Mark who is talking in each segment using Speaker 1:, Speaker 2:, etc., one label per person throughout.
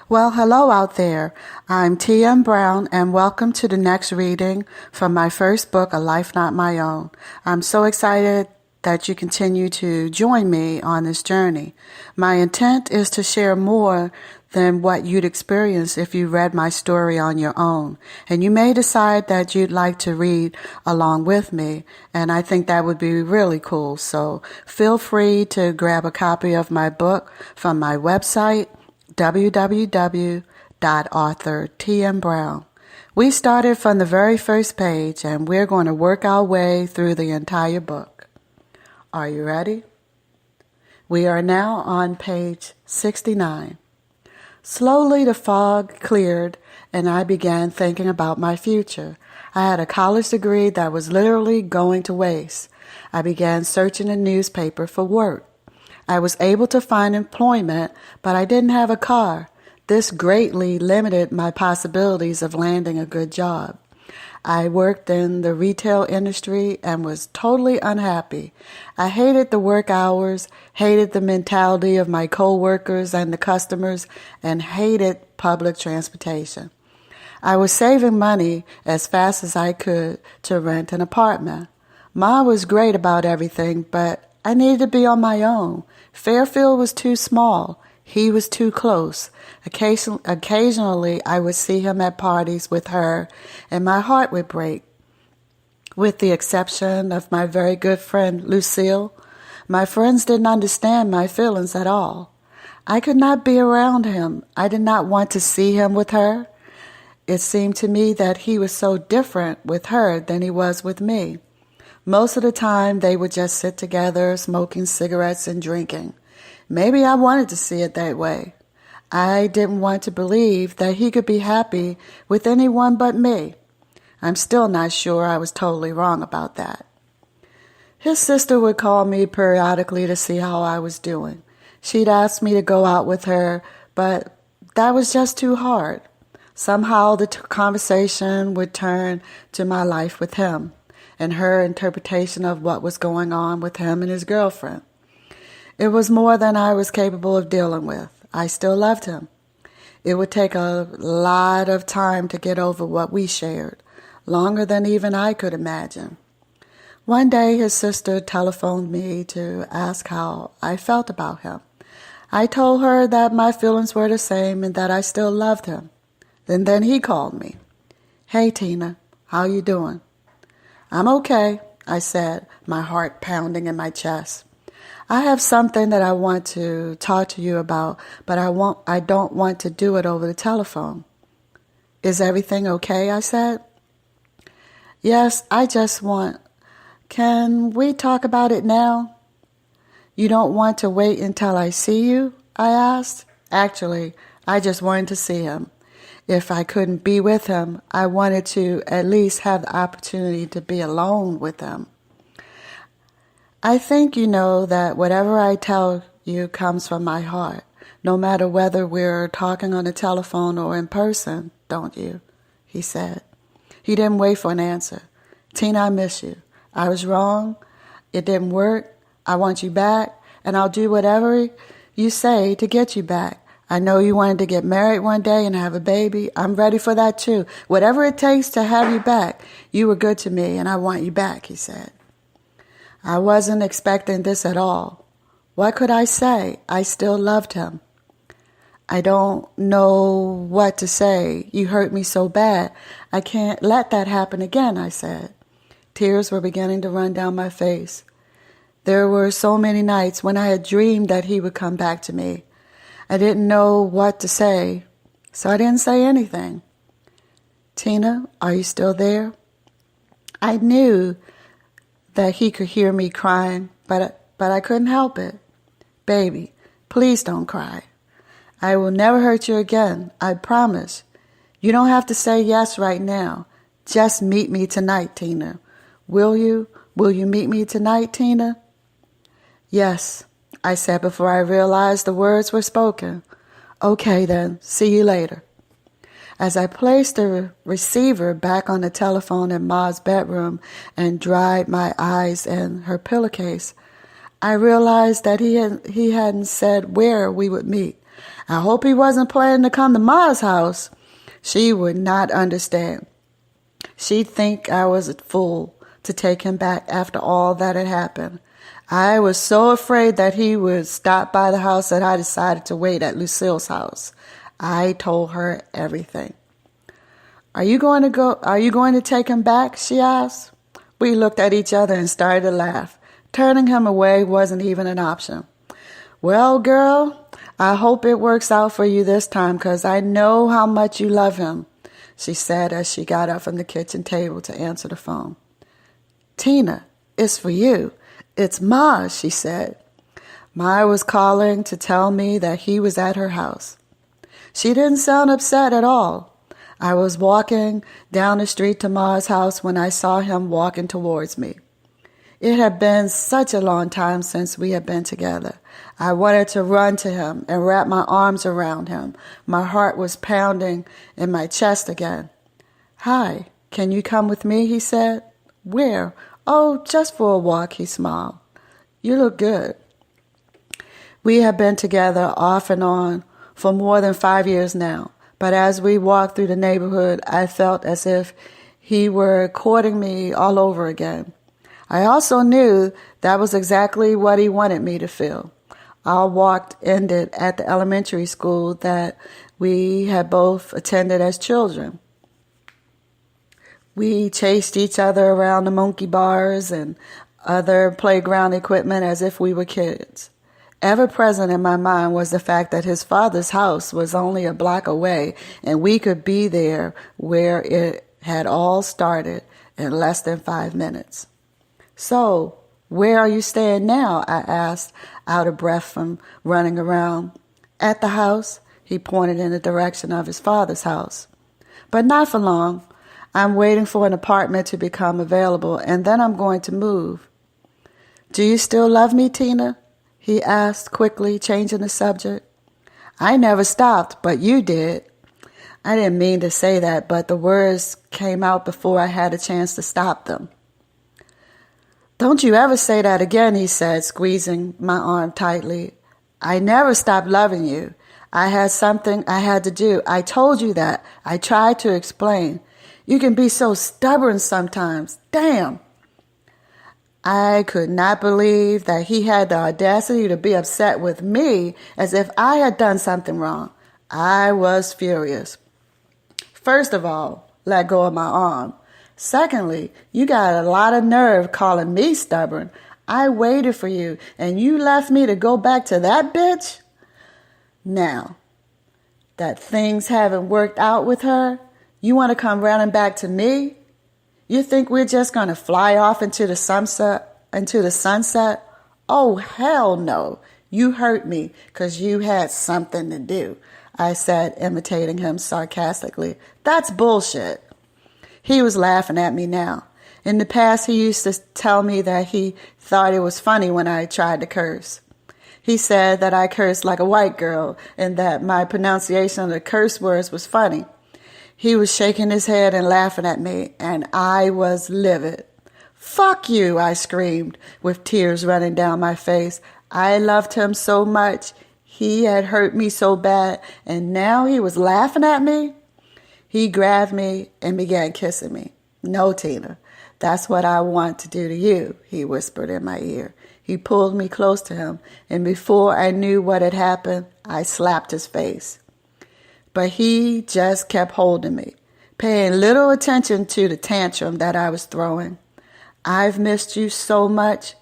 Speaker 1: Well, hello out there. I'm T.M. Brown, and welcome to the next reading from my first book, A Life Not My Own. I'm so excited that you continue to join me on this journey. My intent is to share more than what you'd experience if you read my story on your own. And you may decide that you'd like to read along with me, and I think that would be really cool. So feel free to grab a copy of my book from my website, www.author.tmbrown. We started from the very first page, and we're going to work our way through the entire book. Are you ready? We are now on page 69. Slowly the fog cleared, and I began thinking about my future. I had a college degree that was literally going to waste. I began searching the newspaper for work. I was able to find employment, but I didn't have a car. This greatly limited my possibilities of landing a good job. I worked in the retail industry and was totally unhappy. I hated the work hours, hated the mentality of my co-workers and the customers, and hated public transportation. I was saving money as fast as I could to rent an apartment. Ma was great about everything, but I needed to be on my own. Fairfield was too small. He was too close. Occasionally, I would see him at parties with her, and my heart would break. With the exception of my very good friend, Lucille, my friends didn't understand my feelings at all. I could not be around him. I did not want to see him with her. It seemed to me that he was so different with her than he was with me. Most of the time, they would just sit together, smoking cigarettes and drinking. Maybe I wanted to see it that way. I didn't want to believe that he could be happy with anyone but me. I'm still not sure I was totally wrong about that. His sister would call me periodically to see how I was doing. She'd ask me to go out with her, but that was just too hard. Somehow the conversation would turn to my life with him and her interpretation of what was going on with him and his girlfriend. It was more than I was capable of dealing with. I still loved him. It would take a lot of time to get over what we shared, longer than even I could imagine. One day his sister telephoned me to ask how I felt about him. I told her that my feelings were the same and that I still loved him. Then he called me. "Hey, Tina, how you doing?" "I'm okay," I said, my heart pounding in my chest. "I have something that I want to talk to you about, but I don't want to do it over the telephone." "Is everything okay?" I said. "Yes, Can we talk about it now?" "You don't want to wait until I see you?" I asked. Actually, I just wanted to see him. If I couldn't be with him, I wanted to at least have the opportunity to be alone with him. "I think you know that whatever I tell you comes from my heart, no matter whether we're talking on the telephone or in person, don't you?" he said. He didn't wait for an answer. "Tina, I miss you. I was wrong. It didn't work. I want you back, and I'll do whatever you say to get you back. I know you wanted to get married one day and have a baby. I'm ready for that too. Whatever it takes to have you back. You were good to me, and I want you back," he said. I wasn't expecting this at all. What could I say? I still loved him. "I don't know what to say. You hurt me so bad. I can't let that happen again," I said. Tears were beginning to run down my face. There were so many nights when I had dreamed that he would come back to me. I didn't know what to say, so I didn't say anything. "Tina, are you still there?" I knew that he could hear me crying, but I couldn't help it. "Baby, please don't cry. I will never hurt you again, I promise. You don't have to say yes right now. Just meet me tonight, Tina. Will you? Will you meet me tonight, Tina?" "Yes," I said before I realized the words were spoken. "Okay then, see you later." As I placed the receiver back on the telephone in Ma's bedroom and dried my eyes in her pillowcase, I realized that he hadn't said where we would meet. I hope he wasn't planning to come to Ma's house. She would not understand. She'd think I was a fool to take him back after all that had happened. I was so afraid that he would stop by the house that I decided to wait at Lucille's house. I told her everything. Are you going to take him back? She asked. We looked at each other and started to laugh. Turning him away wasn't even an option. Well, girl, I hope it works out for you this time, 'cause I know how much you love him, she said as she got up from the kitchen table to answer the phone. Tina, it's for you. It's Ma, she said. Ma was calling to tell me that he was at her house. She didn't sound upset at all. I was walking down the street to Ma's house when I saw him walking towards me. It had been such a long time since we had been together. I wanted to run to him and wrap my arms around him. My heart was pounding in my chest again. Hi, can you come with me? He said. Where? Oh, just for a walk, he smiled. You look good. We have been together off and on for more than 5 years now, but as we walked through the neighborhood, I felt as if he were courting me all over again. I also knew that was exactly what he wanted me to feel. Our walk ended at the elementary school that we had both attended as children. We chased each other around the monkey bars and other playground equipment as if we were kids. Ever present in my mind was the fact that his father's house was only a block away and we could be there where it had all started in less than 5 minutes. So, where are you staying now? I asked, out of breath from running around. At the house, he pointed in the direction of his father's house. But not for long. I'm waiting for an apartment to become available, and then I'm going to move. Do you still love me, Tina? He asked quickly, changing the subject. I never stopped, but you did. I didn't mean to say that, but the words came out before I had a chance to stop them. Don't you ever say that again, he said, squeezing my arm tightly. I never stopped loving you. I had something I had to do. I told you that. I tried to explain. You can be so stubborn sometimes. Damn. I could not believe that he had the audacity to be upset with me as if I had done something wrong. I was furious. First of all, let go of my arm. Secondly, you got a lot of nerve calling me stubborn. I waited for you, and you left me to go back to that bitch? Now, that things haven't worked out with her, you want to come running back to me? You think we're just going to fly off into the sunset? Oh, hell no. You hurt me because you had something to do, I said, imitating him sarcastically. That's bullshit. He was laughing at me now. In the past, he used to tell me that he thought it was funny when I tried to curse. He said that I cursed like a white girl and that my pronunciation of the curse words was funny. He was shaking his head and laughing at me, and I was livid. Fuck you, I screamed, with tears running down my face. I loved him so much. He had hurt me so bad, and now he was laughing at me? He grabbed me and began kissing me. No, Tina, that's what I want to do to you, he whispered in my ear. He pulled me close to him, and before I knew what had happened, I slapped his face. But he just kept holding me, paying little attention to the tantrum that I was throwing. I've missed you so much.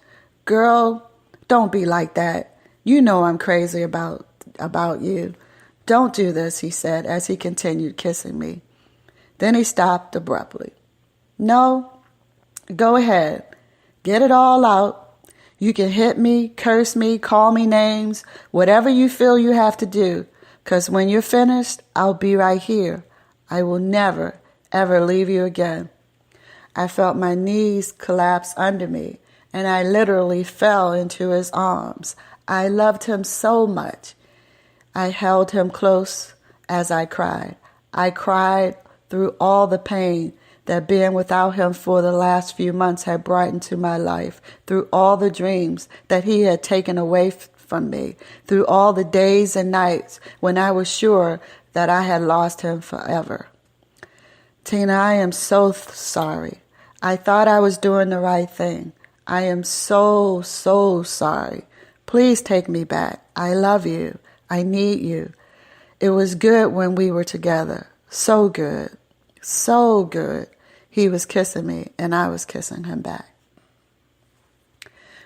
Speaker 1: Girl, don't be like that. You know I'm crazy about you. Don't do this, he said as he continued kissing me. Then he stopped abruptly. No, go ahead. Get it all out. You can hit me, curse me, call me names, whatever you feel you have to do. 'Cause when you're finished, I'll be right here. I will never, ever leave you again. I felt my knees collapse under me, and I literally fell into his arms. I loved him so much. I held him close as I cried. I cried through all the pain that being without him for the last few months had brought into my life, through all the dreams that he had taken away from me, through all the days and nights when I was sure that I had lost him forever. Tina, I am so sorry. I thought I was doing the right thing. I am so, so sorry. Please take me back. I love you. I need you. It was good when we were together. So good. So good. He was kissing me and I was kissing him back.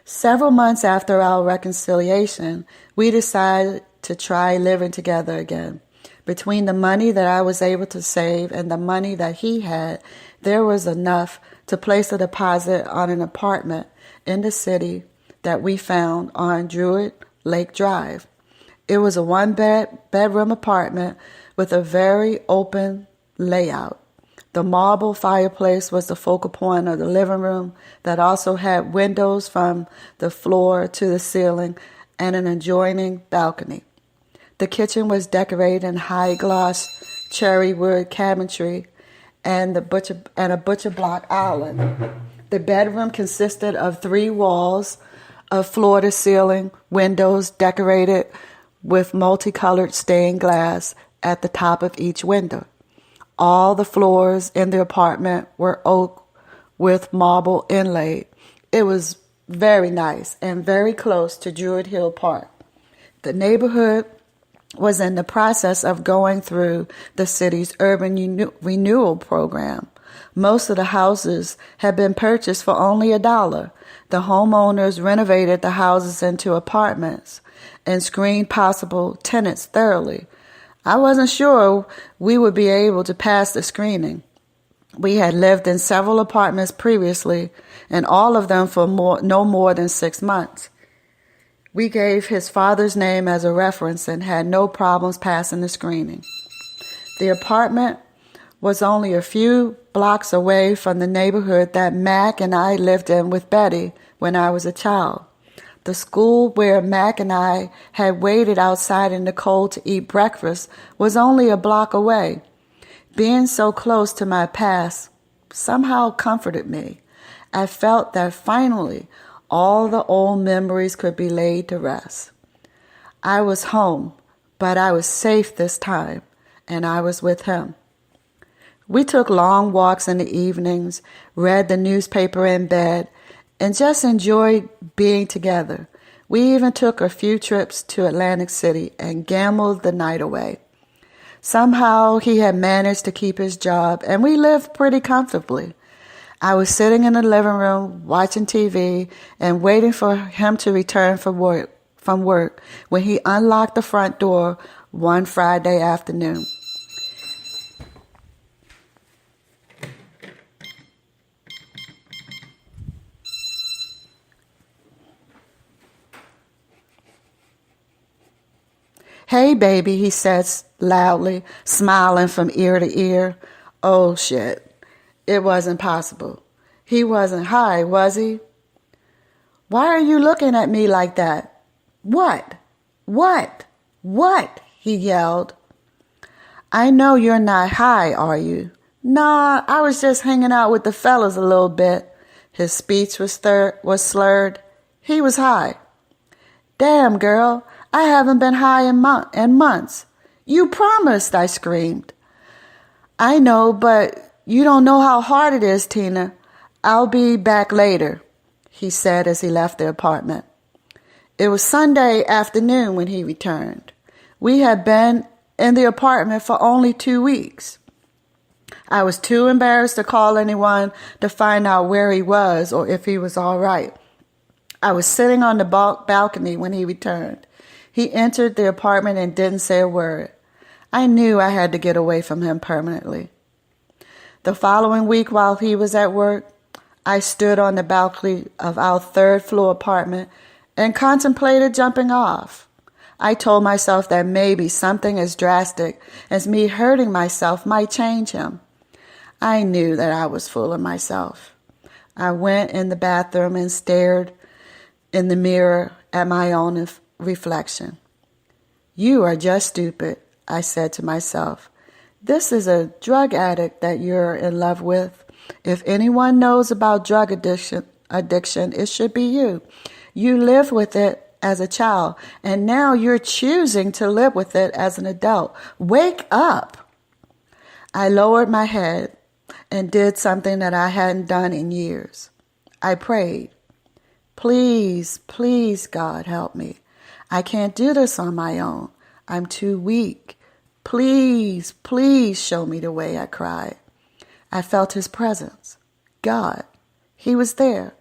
Speaker 1: Several months after our reconciliation, we decided to try living together again. Between the money that I was able to save and the money that he had, there was enough to place a deposit on an apartment in the city that we found on Druid Lake Drive. It was a one-bedroom apartment with a very open layout. The marble fireplace was the focal point of the living room that also had windows from the floor to the ceiling and an adjoining balcony. The kitchen was decorated in high-gloss cherry wood cabinetry and a butcher block island. The bedroom consisted of 3 walls of floor-to-ceiling windows decorated with multicolored stained glass at the top of each window. All the floors in the apartment were oak with marble inlaid. It was very nice and very close to Druid Hill Park. The neighborhood was in the process of going through the city's urban renewal program. Most of the houses had been purchased for only $1. The homeowners renovated the houses into apartments and screened possible tenants thoroughly. I wasn't sure we would be able to pass the screening. We had lived in several apartments previously, and all of them for no more than 6 months. We gave his father's name as a reference and had no problems passing the screening. The apartment was only a few blocks away from the neighborhood that Mac and I lived in with Betty when I was a child. The school where Mac and I had waited outside in the cold to eat breakfast was only a block away. Being so close to my past somehow comforted me. I felt that finally all the old memories could be laid to rest. I was home, but I was safe this time, and I was with him. We took long walks in the evenings, read the newspaper in bed, and just enjoyed being together. We even took a few trips to Atlantic City and gambled the night away. Somehow he had managed to keep his job, and we lived pretty comfortably. I was sitting in the living room watching TV and waiting for him to return from work when he unlocked the front door one Friday afternoon. "Hey, baby," he says loudly, smiling from ear to ear. Oh, shit. It wasn't possible. He wasn't high, was he? "Why are you looking at me like that?" "What? What? What?" he yelled. "I know you're not high, are you?" "Nah, I was just hanging out with the fellas a little bit." His speech was slurred. He was high. "Damn, girl, I haven't been high in months." "You promised," I screamed. "I know, but you don't know how hard it is, Tina. I'll be back later," he said as he left the apartment. It was Sunday afternoon when he returned. We had been in the apartment for only 2 weeks. I was too embarrassed to call anyone to find out where he was or if he was all right. I was sitting on the balcony when he returned. He entered the apartment and didn't say a word. I knew I had to get away from him permanently. The following week, while he was at work, I stood on the balcony of our 3rd-floor apartment and contemplated jumping off. I told myself that maybe something as drastic as me hurting myself might change him. I knew that I was fooling myself. I went in the bathroom and stared in the mirror at my own reflection. "You are just stupid," I said to myself. "This is a drug addict that you're in love with. If anyone knows about drug addiction, it should be you. You lived with it as a child, and now you're choosing to live with it as an adult. Wake up. I lowered my head and did something that I hadn't done in years. I prayed, please, please, God, help me. I can't do this on my own. I'm too weak. Please, please show me the way, I cried. I felt his presence. God, he was there.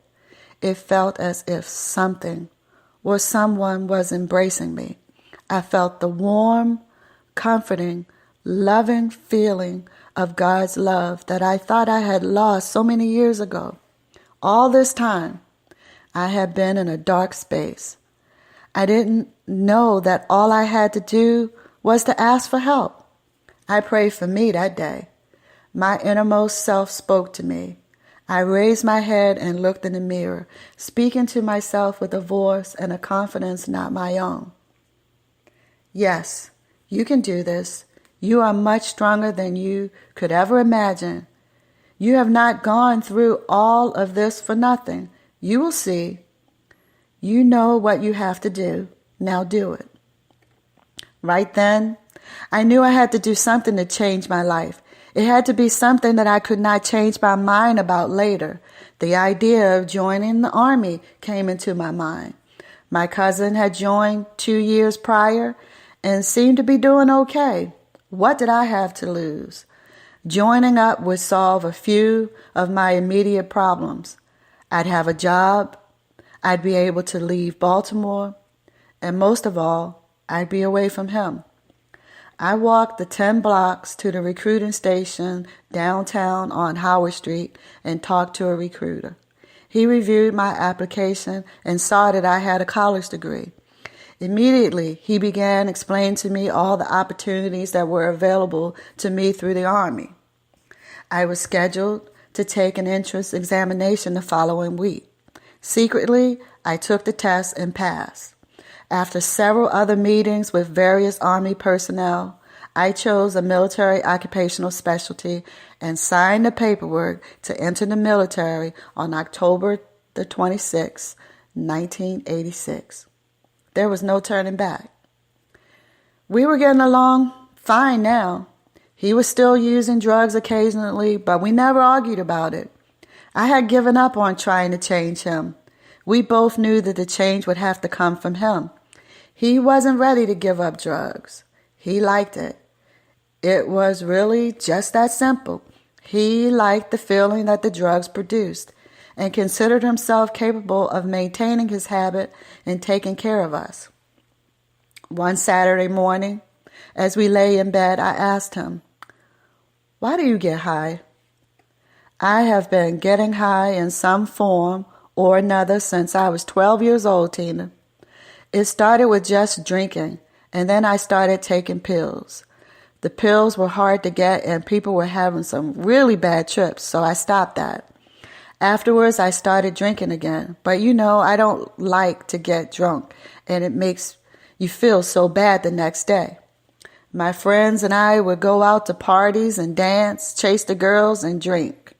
Speaker 1: It felt as if something or someone was embracing me. I felt the warm, comforting, loving feeling of God's love that I thought I had lost so many years ago. All this time, I had been in a dark space. I didn't know that all I had to do was to ask for help. I prayed for me that day. My innermost self spoke to me. I raised my head and looked in the mirror, speaking to myself with a voice and a confidence not my own. Yes, you can do this. You are much stronger than you could ever imagine. You have not gone through all of this for nothing. You will see. You know what you have to do. Now do it. Right then, I knew I had to do something to change my life. It had to be something that I could not change my mind about later. The idea of joining the Army came into my mind. My cousin had joined 2 years prior and seemed to be doing okay. What did I have to lose? Joining up would solve a few of my immediate problems. I'd have a job. I'd be able to leave Baltimore. And most of all, I'd be away from him. I walked the 10 blocks to the recruiting station downtown on Howard Street and talked to a recruiter. He reviewed my application and saw that I had a college degree. Immediately, he began explaining to me all the opportunities that were available to me through the Army. I was scheduled to take an entrance examination the following week. Secretly, I took the test and passed. After several other meetings with various Army personnel, I chose a military occupational specialty and signed the paperwork to enter the military on October the 26th, 1986. There was no turning back. We were getting along fine now. He was still using drugs occasionally, but we never argued about it. I had given up on trying to change him. We both knew that the change would have to come from him. He wasn't ready to give up drugs. He liked it. It was really just that simple. He liked the feeling that the drugs produced and considered himself capable of maintaining his habit and taking care of us. One Saturday morning, as we lay in bed, I asked him, "Why do you get high?" "I have been getting high in some form or another since I was 12 years old, Tina. It started with just drinking, and then I started taking pills. The pills were hard to get, and people were having some really bad trips, so I stopped that. Afterwards, I started drinking again, but I don't like to get drunk, and it makes you feel so bad the next day. My friends and I would go out to parties and dance, chase the girls, and drink.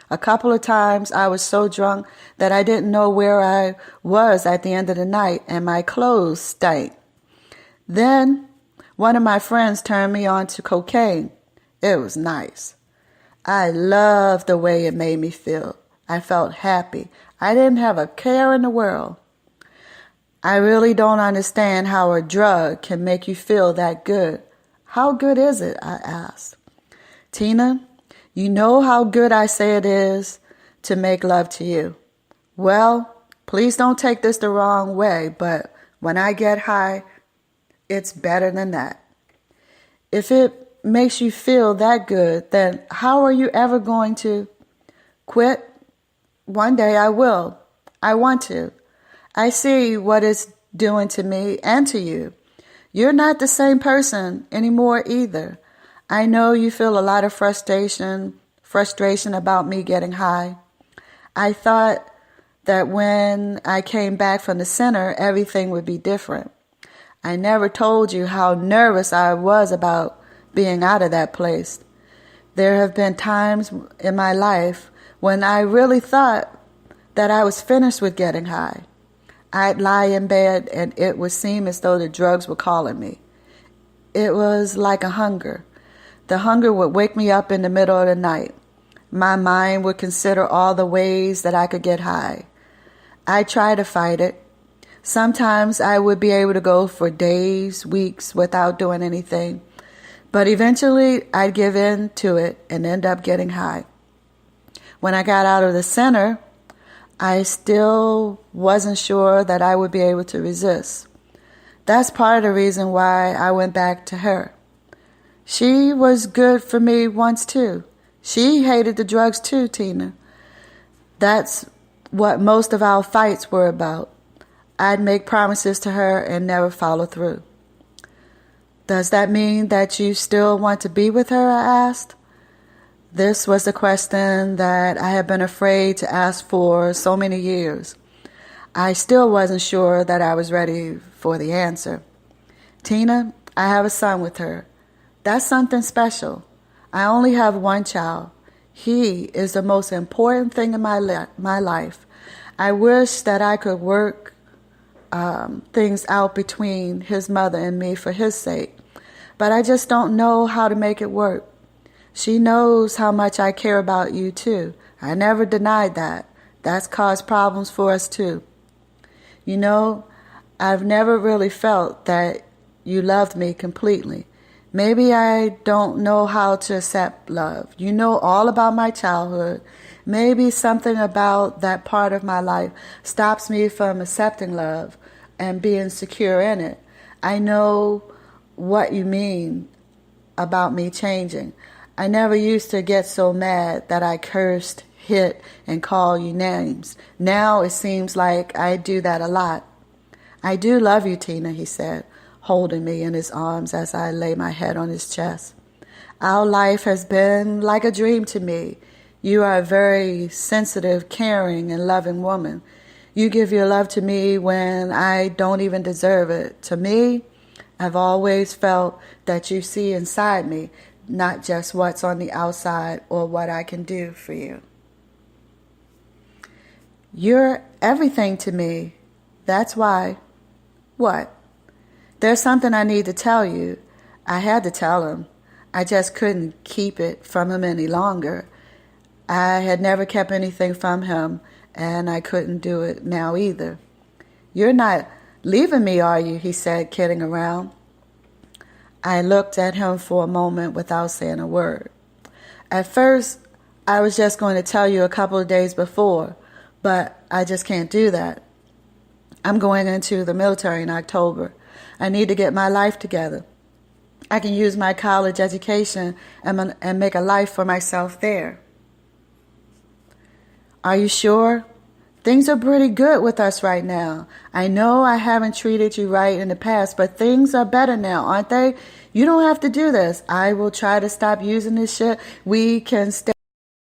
Speaker 1: A couple of times I was so drunk that I didn't know where I was at the end of the night, and my clothes stank. Then one of my friends turned me on to cocaine. It was nice. I loved the way it made me feel. I felt happy. I didn't have a care in the world. I really don't understand how a drug can make you feel that good. How good is it?" I asked. "Tina, you know how good I say it is to make love to you. Well, please don't take this the wrong way, but when I get high, it's better than that. If it makes you feel that good, then how are you ever going to quit? One day I will. I want to. I see what it's doing to me and to you. You're not the same person anymore either. I know you feel a lot of frustration about me getting high. I thought that when I came back from the center, everything would be different. I never told you how nervous I was about being out of that place. There have been times in my life when I really thought that I was finished with getting high. I'd lie in bed and it would seem as though the drugs were calling me. It was like a hunger. The hunger would wake me up in the middle of the night. My mind would consider all the ways that I could get high. I'd try to fight it. Sometimes I would be able to go for days, weeks without doing anything. But eventually I'd give in to it and end up getting high. When I got out of the center, I still wasn't sure that I would be able to resist. That's part of the reason why I went back to her. She was good for me once too. She hated the drugs too, Tina. That's what most of our fights were about. I'd make promises to her and never follow through. Does that mean that you still want to be with her? I asked. This was the question that I had been afraid to ask for so many years. I still wasn't sure that I was ready for the answer. Tina, I have a son with her. That's something special. I only have one child. He is the most important thing in my life. I wish that I could work things out between his mother and me for his sake, but I just don't know how to make it work. She knows how much I care about you too. I never denied that. That's caused problems for us too. You know, I've never really felt that you loved me completely. Maybe I don't know how to accept love. You know all about my childhood. Maybe something about that part of my life stops me from accepting love and being secure in it. I know what you mean about me changing. I never used to get so mad that I cursed, hit, and called you names. Now it seems like I do that a lot. I do love you, Tina, he said, holding me in his arms as I lay my head on his chest. Our life has been like a dream to me. You are a very sensitive, caring, and loving woman. You give your love to me when I don't even deserve it. To me, I've always felt that you see inside me, not just what's on the outside or what I can do for you. You're everything to me. That's why. What? There's something I need to tell you. I had to tell him. I just couldn't keep it from him any longer. I had never kept anything from him, and I couldn't do it now either. You're not leaving me, are you? He said, kidding around. I looked at him for a moment without saying a word. At first, I was just going to tell you a couple of days before, but I just can't do that. I'm going into the military in October. I need to get my life together. I can use my college education and make a life for myself there. Are you sure? Things are pretty good with us right now. I know I haven't treated you right in the past, but things are better now, aren't they? You don't have to do this. I will try to stop using this shit. We can stay